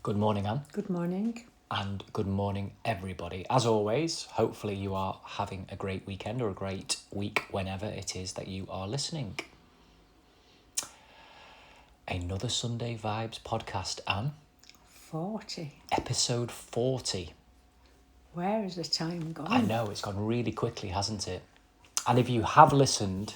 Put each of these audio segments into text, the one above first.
Good morning, Anne. Good morning. And good morning, everybody. As always, hopefully you are having a great weekend or a great week whenever it is that you are listening. Another Sunday Vibes podcast, Anne. 40. Episode 40. Where has the time gone? I know, it's gone really quickly, hasn't it? And if you have listened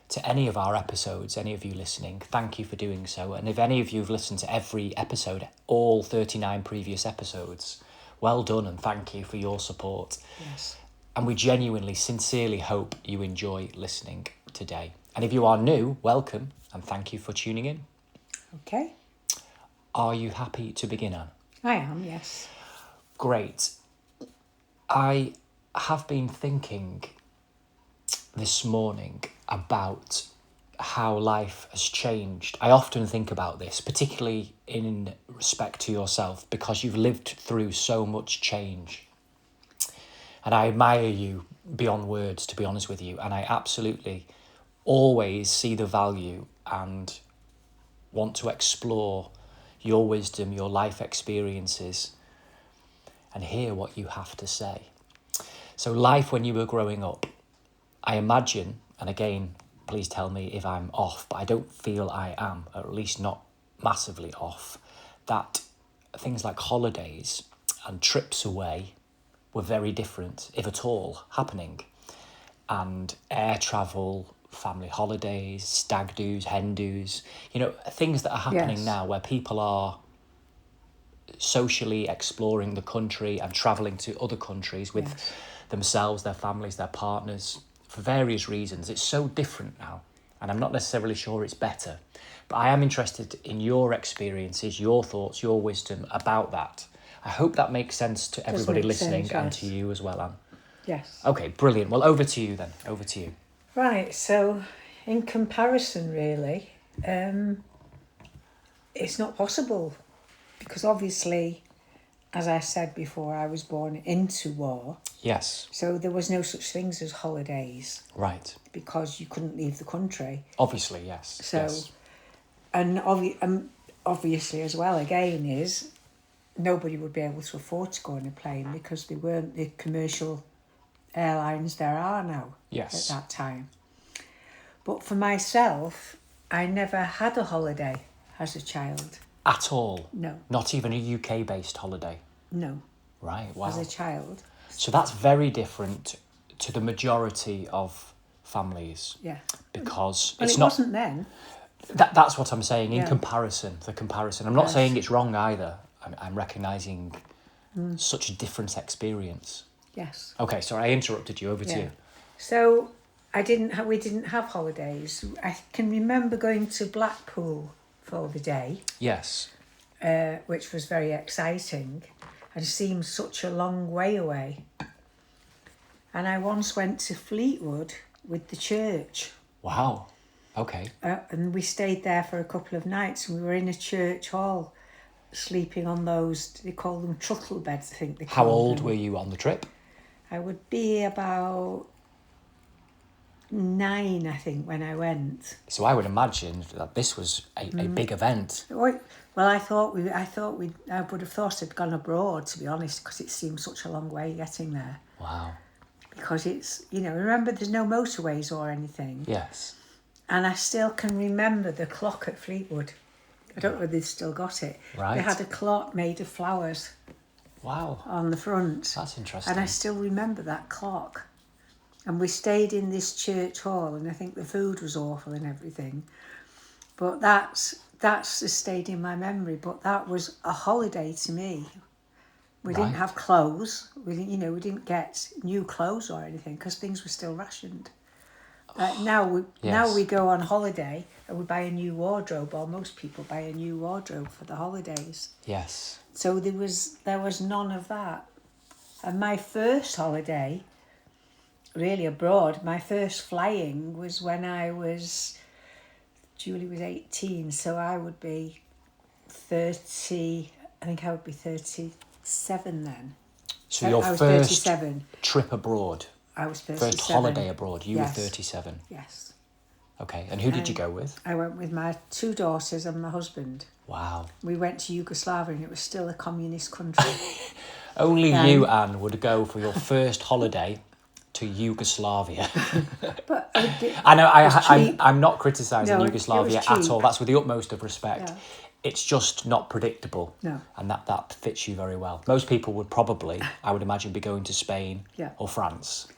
to any of our episodes, any of you listening, thank you for doing so. And if any of you have listened to every episode, all 39 previous episodes, well done and thank you for your support. Yes. And we genuinely, sincerely hope you enjoy listening today. And if you are new, welcome and thank you for tuning in. Okay. Are you happy to begin, Anne? I am, yes. Great. I have been thinking this morning about how life has changed. I often think about this, particularly in respect to yourself, because you've lived through so much change. And I admire you beyond words, to be honest with you. And I absolutely always see the value and want to explore your wisdom, your life experiences, and hear what you have to say. So life when you were growing up, I imagine, and again, please tell me if I'm off, but I don't feel I am, or at least not massively off, that things like holidays and trips away were very different, if at all, happening. And air travel, family holidays, stag do's, hen do's, things that are happening now where people are socially exploring the country and travelling to other countries with themselves, their families, their partners, for various reasons. It's so different now, and I'm not necessarily sure it's better, but I am interested in your experiences, your thoughts, your wisdom about that. I hope that makes sense to everybody listening and to you as well, Anne. Yes. Okay, brilliant. Well, over to you then. Over to you. Right, so in comparison, really, it's not possible because obviously, as I said before, I was born into war. Yes. So there was no such things as holidays. Right. Because you couldn't leave the country. Obviously, yes. So, yes. And obviously as well, again, is nobody would be able to afford to go on a plane because they weren't the commercial airlines there are now at that time. But for myself, I never had a holiday as a child. At all? No. Not even a UK-based holiday? No. Right, wow. As a child. So that's very different to the majority of families. Yeah. Because well, it wasn't then. That's what I'm saying, the comparison. I'm not saying it's wrong either. I'm recognising such a different experience. Yes. Okay, sorry, I interrupted you. Over to you. So we didn't have holidays. I can remember going to Blackpool for the day. Yes. Which was very exciting and seemed such a long way away. And I once went to Fleetwood with the church. Wow. Okay. And we stayed there for a couple of nights and we were in a church hall sleeping on those, they call them truckle beds, I think they call them. How old were you on the trip? I would be about 9, I think, when I went. So I would imagine that this was a big event. Well, I would have thought I'd gone abroad, to be honest, because it seemed such a long way getting there. Wow. Because it's, remember there's no motorways or anything. Yes. And I still can remember the clock at Fleetwood. I don't know if they've still got it. Right. They had a clock made of flowers. Wow. On the front. That's interesting. And I still remember that clock. And we stayed in this church hall and I think the food was awful and everything. But that's stayed in my memory. But that was a holiday to me. We didn't have clothes. We didn't get new clothes or anything because things were still rationed. Now we go on holiday and we buy a new wardrobe, or most people buy a new wardrobe for the holidays. Yes. So there was none of that. And my first holiday, really abroad, my first flying was when Julie was 18, so I would be 30, I think I would be 37 then. So your first 37. trip abroad? I was 37. First holiday abroad, you were 37? Yes. Okay, and who did you go with? I went with my 2 daughters and my husband. Wow. We went to Yugoslavia and it was still a communist country. Only you, Anne, would go for your first holiday to Yugoslavia. But I know, was cheap. I'm not criticising No, it Yugoslavia was at cheap. all. That's with the utmost of respect. Yeah. It's just not predictable. No. And that fits you very well. Most people would probably, I would imagine, be going to Spain Yeah. or France.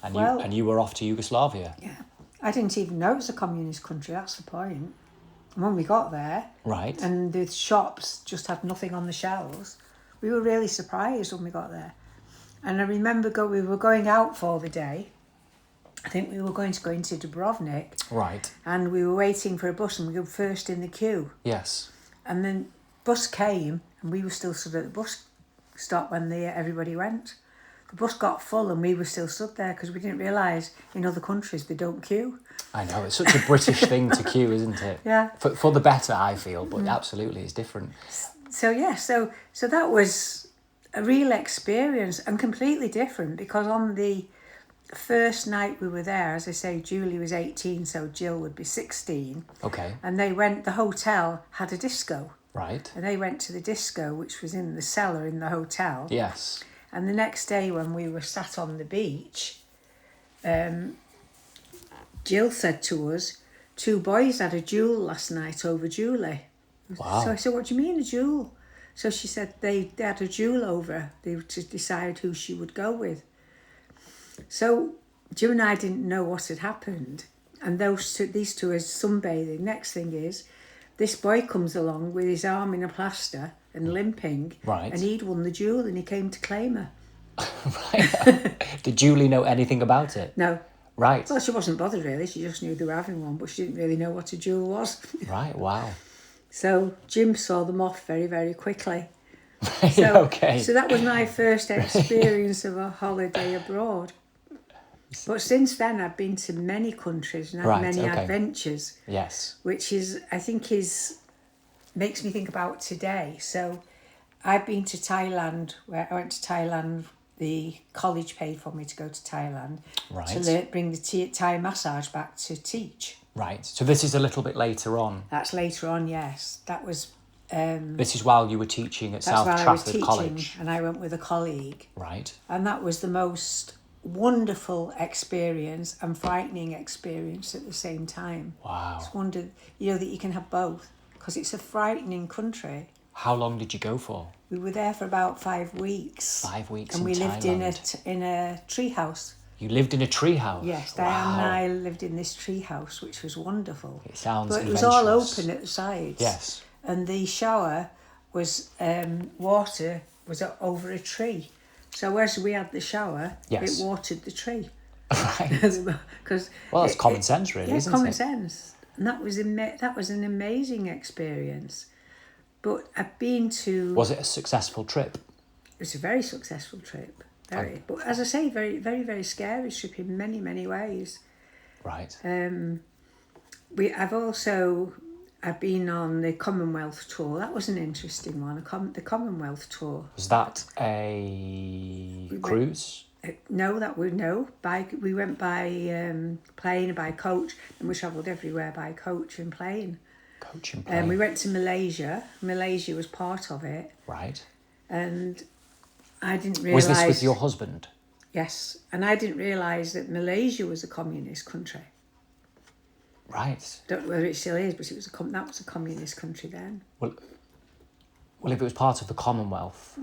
And Well- you were off to Yugoslavia. Yeah. I didn't even know it was a communist country, that's the point. And when we got there, Right. and the shops just had nothing on the shelves, we were really surprised when we got there. And I remember we were going out for the day. I think we were going to go into Dubrovnik. Right. And we were waiting for a bus and we were first in the queue. Yes. And then bus came and we were still stood at the bus stop when everybody went. The bus got full and we were still stood there because we didn't realise in other countries they don't queue. I know, it's such a British thing to queue, isn't it? Yeah. For the better, I feel, but absolutely it's different. So yeah, so that was a real experience and completely different because on the first night we were there, as I say, Julie was 18, so Jill would be 16. Okay. And the hotel had a disco. Right. And they went to the disco, which was in the cellar in the hotel. Yes. And the next day when we were sat on the beach, Jill said to us, 2 boys had a duel last night over Julie. Wow. So I said, what do you mean a duel? So she said they had a duel over to decide who she would go with. So Jim and I didn't know what had happened. And these two are sunbathing. Next thing is, this boy comes along with his arm in a plaster and limping. Right. And he'd won the duel and he came to claim her. Right. Did Julie know anything about it? No. Right. Well, she wasn't bothered really. She just knew they were having one, but she didn't really know what a duel was. Right, wow. So Jim saw them off very, very quickly. So, Okay. So that was my first experience of a holiday abroad. But since then, I've been to many countries and had many adventures. Yes. Which makes me think about today. So I've been to Thailand, where I went to Thailand. The college paid for me to go to Thailand to bring the Thai massage back to teach. Right. So this is a little bit later on. That's later on, yes. That was... this is while you were teaching at South Trafford College. And I went with a colleague. Right. And that was the most wonderful experience and frightening experience at the same time. Wow. It's wondered, that you can have both because it's a frightening country. How long did you go for? We were there for about 5 weeks. 5 weeks and in Thailand. And we lived in a tree house. You lived in a tree house? Yes, wow. Diane and I lived in this tree house, which was wonderful. It sounds But adventurous. it was all open at the sides. Yes. And the shower was, water was over a tree. So as we had the shower, Yes. it watered the tree. Right. Because Well, that's common sense, really, isn't it? common sense. And that was an amazing experience. But I've been to... Was it a successful trip? It was a very successful trip. Very. But as I say, very, very, very scary trip in many, many ways. Right. I've been on the Commonwealth tour. That was an interesting one. The Commonwealth tour. Was that a cruise? No. We went by plane, by coach, and we travelled everywhere by coach and plane. Coach and plane. We went to Malaysia. Malaysia was part of it. Right. And I didn't realise... Was this with your husband? Yes. And I didn't realise that Malaysia was a communist country. Right. Don't know whether it still is, but that was a communist country then. Well, if it was part of the Commonwealth...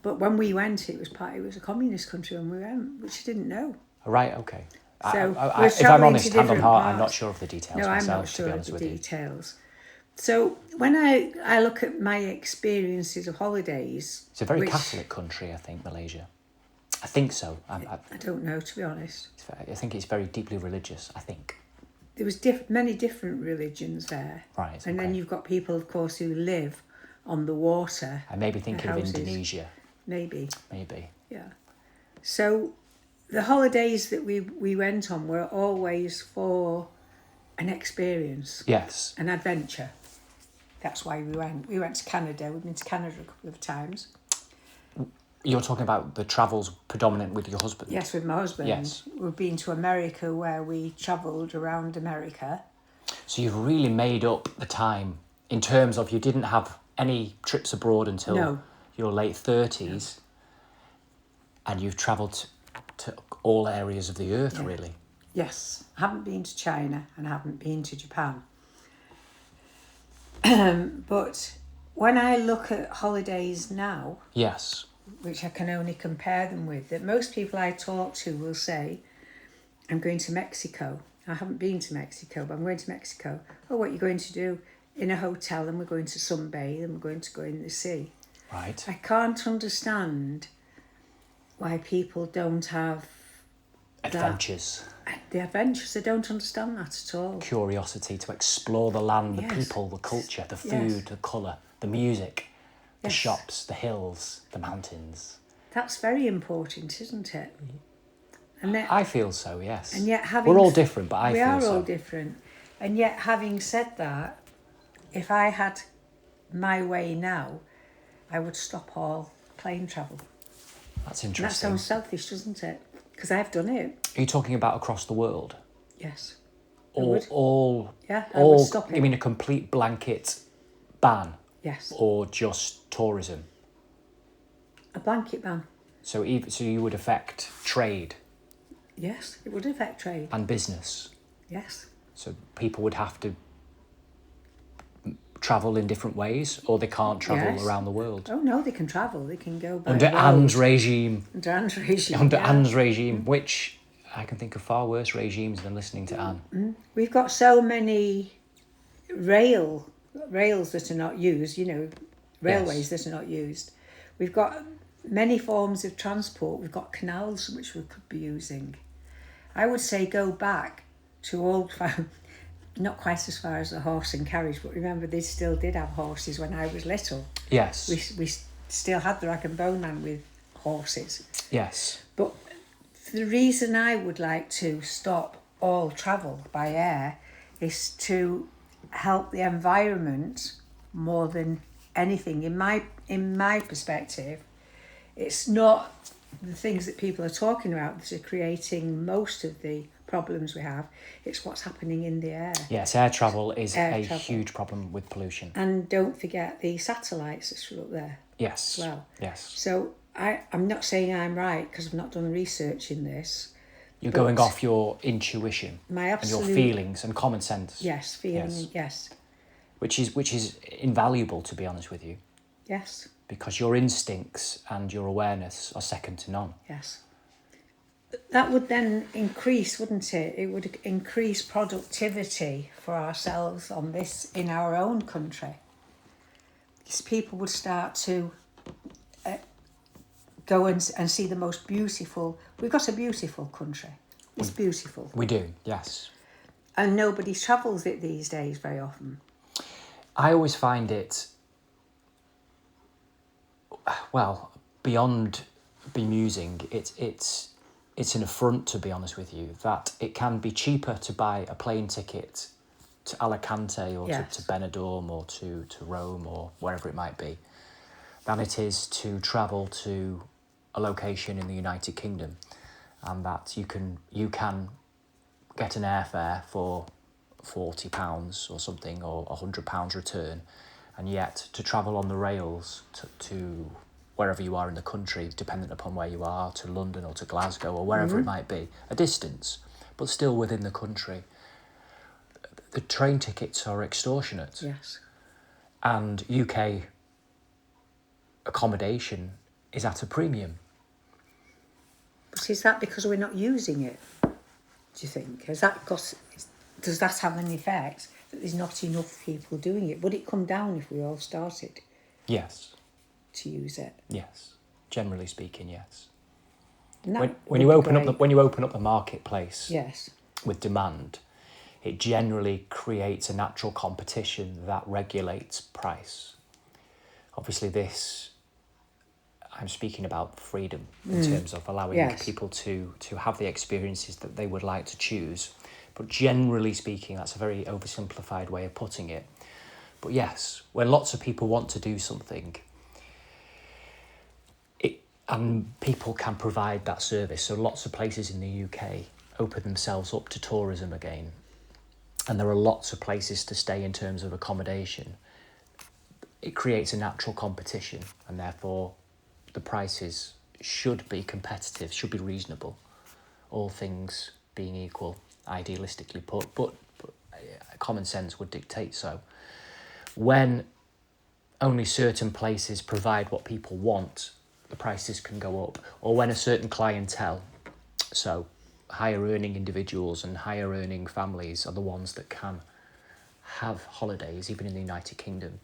But when we went, it was a communist country when we went, which I didn't know. Right, okay. So if I'm honest, hand on heart, I'm not sure of the details no, myself, I'm not sure to be of honest the with you. details. So when I look at my experiences of holidays... It's a very Catholic country, I think, Malaysia. I think so. I don't know, to be honest. I think it's very deeply religious, I think. There was many different religions there. Right, And then you've got people, of course, who live on the water. I may be thinking of Indonesia. Maybe. Yeah. So the holidays that we went on were always for an experience. Yes. An adventure. That's why we went. We went to Canada. We've been to Canada a couple of times. You're talking about the travels predominant with your husband? Yes, with my husband. Yes. We've been to America where we travelled around America. So you've really made up the time in terms of you didn't have any trips abroad until No. your late 30s, and you've travelled to all areas of the earth, really. Yes, I haven't been to China and I haven't been to Japan. But when I look at holidays now, Yes. which I can only compare them with, that most people I talk to will say, I'm going to Mexico. I haven't been to Mexico, but I'm going to Mexico. Oh, what are you going to do? In a hotel, and we're going to sunbathe and we're going to go in the sea. Right. I can't understand why people don't have Adventures. the adventures. I don't understand that at all. Curiosity to explore the land, the Yes. people, the culture, the food, Yes. the colour, the music, the Yes. shops, the hills, the mountains. That's very important, isn't it? And that, I feel so, yes. and yet having We're all different, but I we feel are so. all different. And yet, having said that, if I had my way now, I would stop all plane travel. That's And that interesting. sounds selfish, doesn't it? Because I've done it. Are you talking about across the world? Yes. I Or would. all? Yeah, I would stop You it. mean a complete blanket ban, Yes. or just tourism? A blanket ban. So you would affect trade Yes, it would affect trade. and business. Yes. So people would have to travel in different ways, or they can't travel Yes. around the world. Oh no, they can travel. They can go by Under road. Anne's regime. Under Anne's regime. Under yeah. Anne's regime, which I can think of far worse regimes than listening to Anne. We've got so many rails that are not used, railways that are not used. We've got many forms of transport. We've got canals which we could be using. I would say go back to old, not quite as far as the horse and carriage, but remember they still did have horses when I was little. Yes. We still had the rag and bone man with horses. Yes. But the reason I would like to stop all travel by air is to help the environment more than anything. In my perspective, it's not the things that people are talking about that are creating most of the problems we have. It's what's happening in the air. Yes, air travel is Air a travel. huge problem with pollution. And don't forget the satellites that are up there Yes. as well. Yes. So I'm not saying I'm right because I've not done research in this. You're But going off your intuition My and absolute your feelings and common sense. Yes, feeling yes. Which is invaluable, to be honest with you, Yes. because your instincts and your awareness are second to none. Yes. That would then increase, wouldn't it? It would increase productivity for ourselves on this in our own country. Because people would start to go and see the most beautiful. We've got a beautiful country. It's beautiful. We do, yes. And nobody travels it these days very often. I always find it, well, beyond bemusing, it's an affront, to be honest with you, that it can be cheaper to buy a plane ticket to Alicante or Yes. to Benidorm or to Rome or wherever it might be than it is to travel to a location in the United Kingdom, and that you can get an airfare for £40 or something, or £100 return, and yet to travel on the rails to wherever you are in the country, dependent upon where you are, to London or to Glasgow or wherever it might be, a distance, but still within the country, the train tickets are extortionate. Yes. And UK accommodation is at a premium. But is that because we're not using it? Do you think? Does that have an effect that there's not enough people doing it? Would it come down if we all started Yes, to use it? yes. Generally speaking, yes. And that When would you be open great. when you open up the marketplace Yes. with demand, it generally creates a natural competition that regulates price. Obviously, I'm speaking about freedom in terms of allowing Yes. people to have the experiences that they would like to choose. But generally speaking, that's a very oversimplified way of putting it. But yes, when lots of people want to do something, And people can provide that service. So lots of places in the UK open themselves up to tourism again. And there are lots of places to stay in terms of accommodation. It creates a natural competition, and therefore the prices should be competitive, should be reasonable, all things being equal, idealistically put, but common sense would dictate so. When only certain places provide what people want, the prices can go up. Or when a certain clientele, so higher earning individuals and higher earning families are the ones that can have holidays, even in the United Kingdom,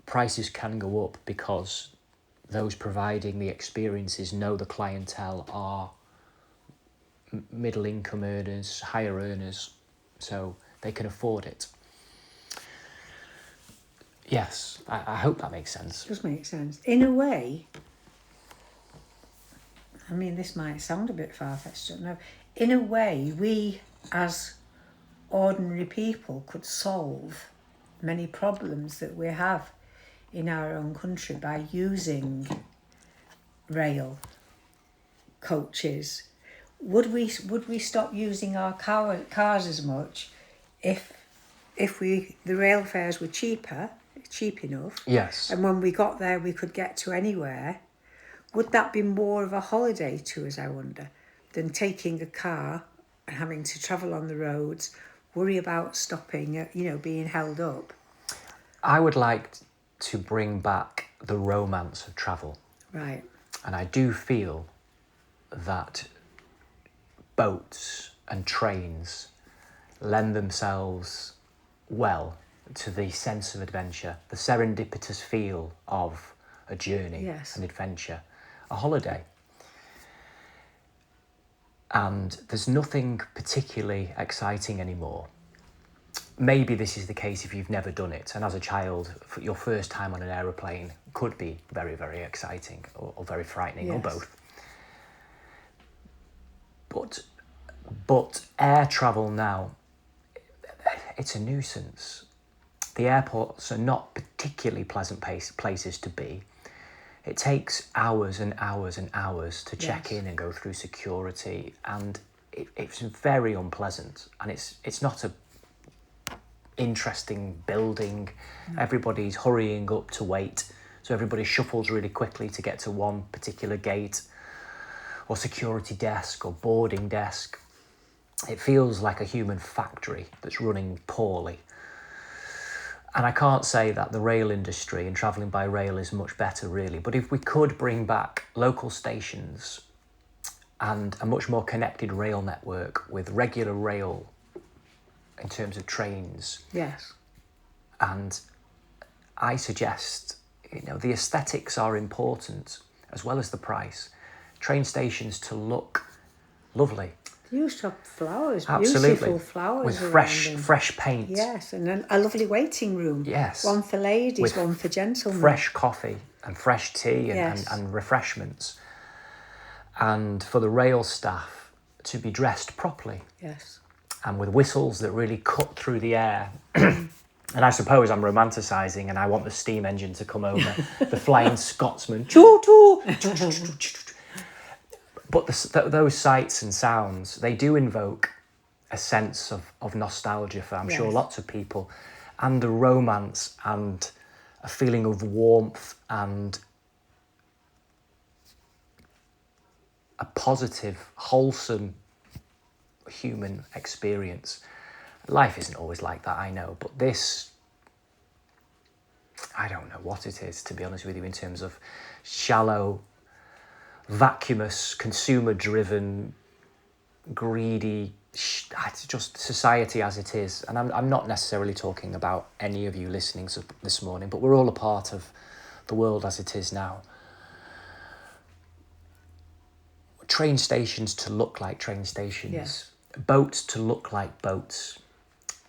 prices can go up because those providing the experiences know the clientele are middle income earners, higher earners, so they can afford it. Yes, I hope that makes sense. It does make sense. In a way, I mean, this might sound a bit far-fetched, I don't know. In a way, we as ordinary people could solve many problems that we have in our own country by using rail coaches. Would we stop using our cars as much if the rail fares were cheap enough? Yes. And when we got there, we could get to anywhere. Would that be more of a holiday to us, I wonder, than taking a car and having to travel on the roads, worry about stopping, being held up? I would like to bring back the romance of travel. Right. And I do feel that boats and trains lend themselves well to the sense of adventure, the serendipitous feel of a journey, Yes. an adventure, a holiday. And there's nothing particularly exciting anymore. Maybe this is the case if you've never done it, and as a child, your first time on an aeroplane could be very, very exciting or very frightening, or Yes. both. But air travel now, it's a nuisance. The airports are not particularly pleasant places to be. It takes hours and hours and hours to check Yes. in and go through security, and it's very unpleasant. And it's not a interesting building. No. Everybody's hurrying up to wait, so everybody shuffles really quickly to get to one particular gate or security desk or boarding desk. It feels like a human factory that's running poorly. And I can't say that the rail industry and travelling by rail is much better, really, but if we could bring back local stations and a much more connected rail network with regular rail in terms of trains. Yes. And I suggest, the aesthetics are important as well as the price. Train stations to look lovely. They used to have flowers, Absolutely. beautiful flowers with around them. fresh paint. Yes, and then a lovely waiting room. Yes. One for ladies, With one for gentlemen. Fresh coffee and fresh tea Yes. and refreshments. And for the rail staff to be dressed properly. Yes. And with whistles that really cut through the air. And I suppose I'm romanticising and I want the steam engine to come over, the Flying Scotsman. Choo-choo! But those sights and sounds, they do invoke a sense of nostalgia for, I'm sure, Yes. lots of people, and a romance and a feeling of warmth and a positive, wholesome human experience. Life isn't always like that, I know, but this, I don't know what it is, to be honest with you, in terms of shallow, vacuous, consumer-driven, greedy, it's just society as it is. And I'm not necessarily talking about any of you listening this morning, but we're all a part of the world as it is now. Train stations to look like train stations. Yes. Boats to look like boats.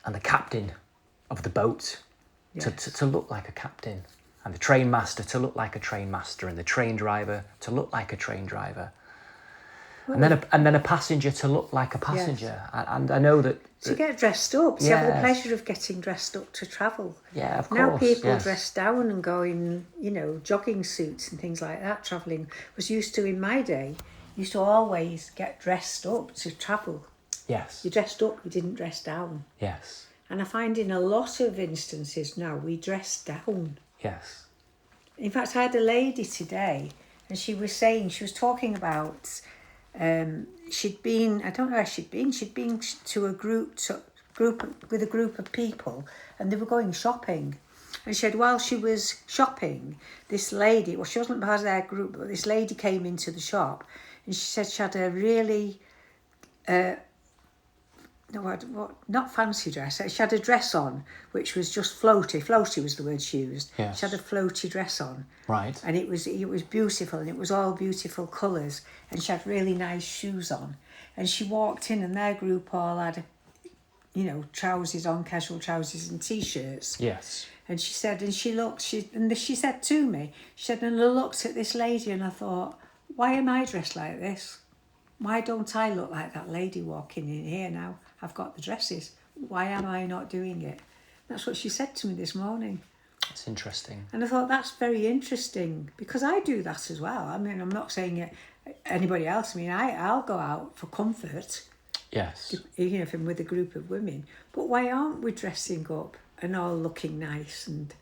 And the captain of the boat to look like a captain. And the train master to look like a train master. And the train driver to look like a train driver. and then a passenger to look like a passenger. And I know that... To get dressed up, to have the Yes. pleasure of getting dressed up to travel. Yeah, of course. Now people yes. dress down and go in, jogging suits and things like that. Travelling was used to, in my day, used to always get dressed up to travel. Yes. You dressed up, you didn't dress down. Yes. And I find in a lot of instances now, we dress down. Yes. In fact, I had a lady today, and she was talking about, she'd been to a group with a group of people, and they were going shopping. And she said, while she was shopping, this lady, well, she wasn't part of their group, but this lady came into the shop, and she said she had a really, not fancy dress. She had a dress on, which was just floaty. Floaty was the word she used. Yes. She had a floaty dress on. Right. And it was beautiful, and it was all beautiful colours, and she had really nice shoes on. And she walked in, and their group all had, trousers on, casual trousers and T-shirts. Yes. And she said, and she said to me, and I looked at this lady and I thought, why am I dressed like this? Why don't I look like that lady walking in here now? I've got the dresses. Why am I not doing it? That's what she said to me this morning. That's interesting. And I thought, that's very interesting, because I do that as well. I mean, I'm not saying it anybody else. I mean, I'll go out for comfort, Yes. if I'm with a group of women. But why aren't we dressing up and all looking nice? And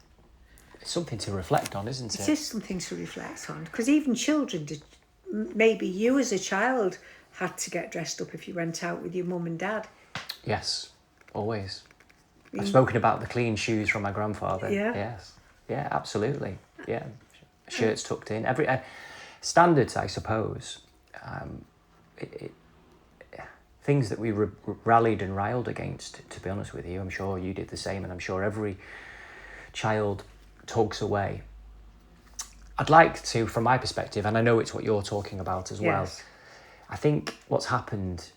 It's something to reflect on, isn't it? it is something to reflect on, because even children did. Maybe you as a child had to get dressed up if you went out with your mum and dad. Yes, always. I've spoken about the clean shoes from my grandfather. Yeah. Yes. Yeah, absolutely. Yeah. Shirts tucked in. Every standards, I suppose. Things that we rallied and riled against, to be honest with you. I'm sure you did the same, and I'm sure every child tugs away. I'd like to, from my perspective, and I know it's what you're talking about as well, Yes. I think what's happened,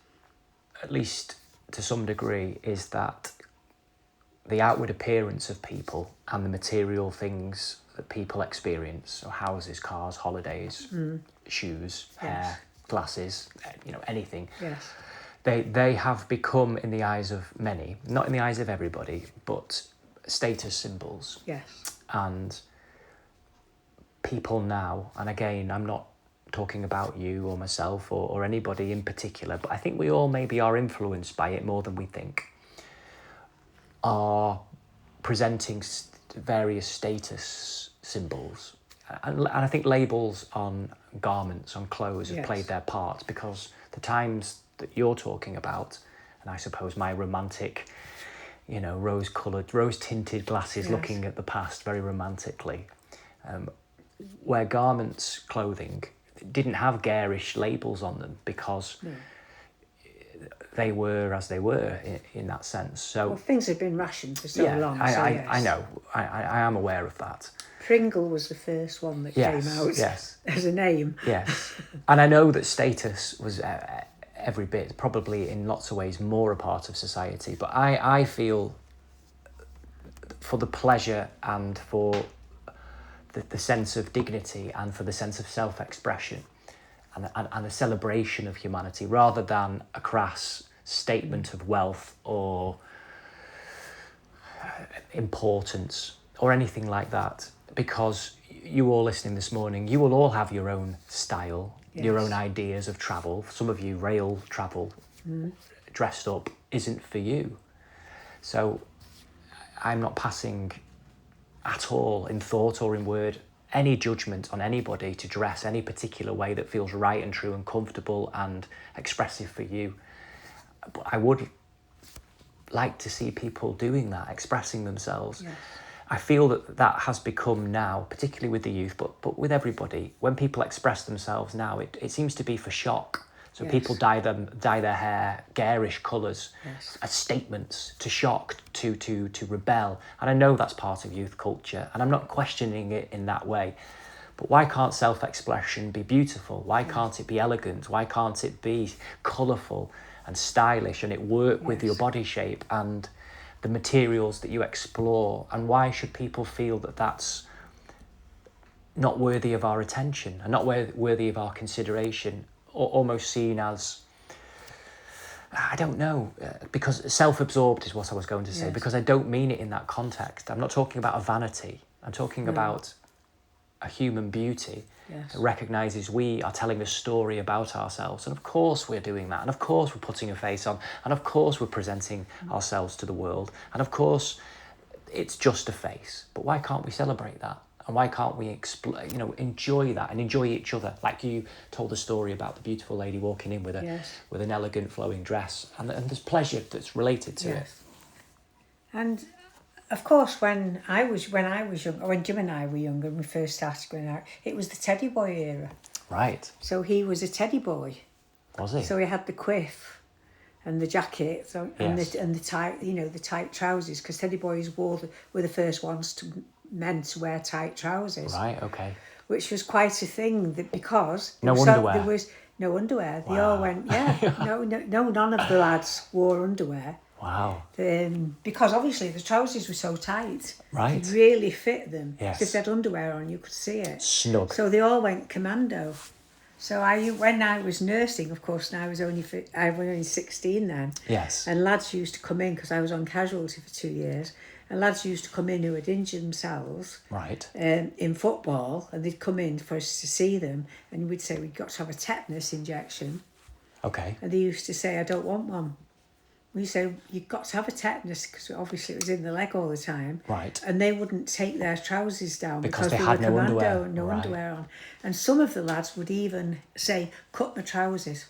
at least to some degree, is that the outward appearance of people and the material things that people experience, so houses, cars, holidays, shoes, hair, glasses, anything, Yes. they have become, in the eyes of many, not in the eyes of everybody, but status symbols. Yes. And people now, and again, I'm not talking about you or myself or anybody in particular, but I think we all maybe are influenced by it more than we think, are presenting various status symbols. And I think labels on garments, on clothes, have Yes. played their part, because the times that you're talking about, and I suppose my romantic, rose-tinted glasses, Yes. looking at the past very romantically, where garments, clothing, didn't have garish labels on them, because they were as they were in that sense. So Well, things have been rationed for so long. I know. I am aware of that. Pringle was the first one that came out Yes. as a name. Yes. And I know that status was every bit, probably in lots of ways, more a part of society. But I feel for the pleasure and for the sense of dignity and for the sense of self-expression and the celebration of humanity, rather than a crass statement of wealth or importance or anything like that. Because you all listening this morning, you will all have your own style, your Yes. own ideas of travel. Some of you, rail travel, dressed up, isn't for you. So I'm not passing at all, in thought or in word, any judgment on anybody to dress any particular way that feels right and true and comfortable and expressive for you. But I would like to see people doing that, expressing themselves. Yes. I feel that has become now, particularly with the youth, but with everybody, when people express themselves now, it seems to be for shock. So Yes. people dye their hair garish colours Yes. as statements, to shock, to rebel. And I know that's part of youth culture, and I'm not questioning it in that way. But why can't self-expression be beautiful? Why can't it be elegant? Why can't it be colourful and stylish, and it work with your body shape and the materials that you explore? And why should people feel that that's not worthy of our attention and not worthy of our consideration, almost seen as, I don't know, because self-absorbed is what I was going to say, Yes. because I don't mean it in that context. I'm not talking about a vanity. I'm talking about a human beauty that recognises we are telling a story about ourselves. And of course we're doing that. And of course we're putting a face on. And of course we're presenting ourselves to the world. And of course it's just a face. But why can't we celebrate that? And why can't we enjoy that and enjoy each other? Like you told the story about the beautiful lady walking in with with an elegant flowing dress, and there's pleasure that's related to it. And of course, when I was young, when Jim and I were younger, and we first started going out, it was the teddy boy era. Right. So he was a teddy boy. Was he? So he had the quiff and the jacket, and the tight, the tight trousers, because teddy boys were the first ones men to wear tight trousers. Right. Okay. Which was quite a thing, because underwear. There was no underwear. They all went, none of the lads wore underwear. Wow. Because obviously the trousers were so tight. Right. It really fit them. Yes. So if they had underwear on, you could see it. Snug. So they all went commando. So when I was nursing, of course, and I was only 16 then. Yes. And lads used to come in, because I was on casualty for 2 years, and lads used to come in who had injured themselves. Right. In football, and they'd come in for us to see them, and we'd say we'd got to have a tetanus injection. Okay. And they used to say, I don't want one. We say, you've got to have a tetanus, because obviously it was in the leg all the time. Right. And they wouldn't take their trousers down Because they were had no commando, underwear. no Right. underwear on. And some of the lads would even say, cut my trousers.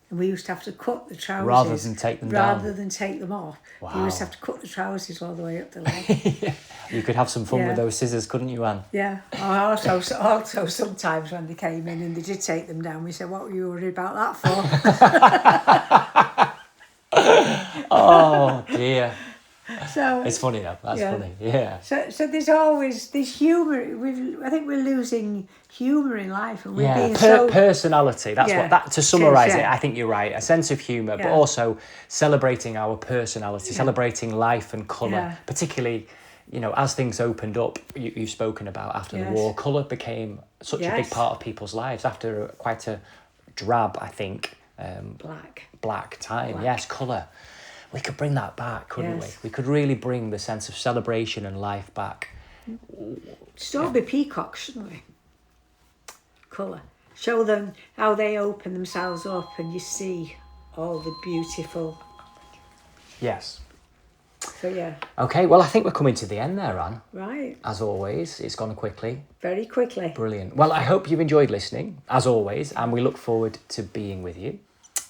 And we used to have to cut the trousers. Rather than take them down. Rather than take them off. Wow. We used to have to cut the trousers all the way up the leg. You could have some fun with those scissors, couldn't you, Anne? Yeah. Also, sometimes when they came in and they did take them down, we said, what were you worried about that for? Oh, dear. So It's funny though. That's funny. Yeah. So there's always this humour. I think we're losing humour in life, and we're being personality. That's what to summarise it. I think you're right. A sense of humour, but also celebrating our personality, celebrating life and colour, particularly. As things opened up, you've spoken about after the war, colour became such a big part of people's lives after quite a drab, I think, black time. Black. Yes, colour. We could bring that back, couldn't we? We could really bring the sense of celebration and life back. Still be peacocks, shouldn't we? Colour. Show them how they open themselves up and you see all the beautiful... Yes. So, yeah. Okay, well, I think we're coming to the end there, Anne. Right. As always, it's gone quickly. Very quickly. Brilliant. Well, I hope you've enjoyed listening, as always, and we look forward to being with you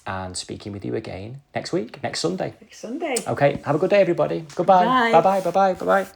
and speaking with you again next week, next Sunday. Next Sunday. Okay, have a good day, everybody. Goodbye. Bye. Bye-bye, bye-bye, bye-bye.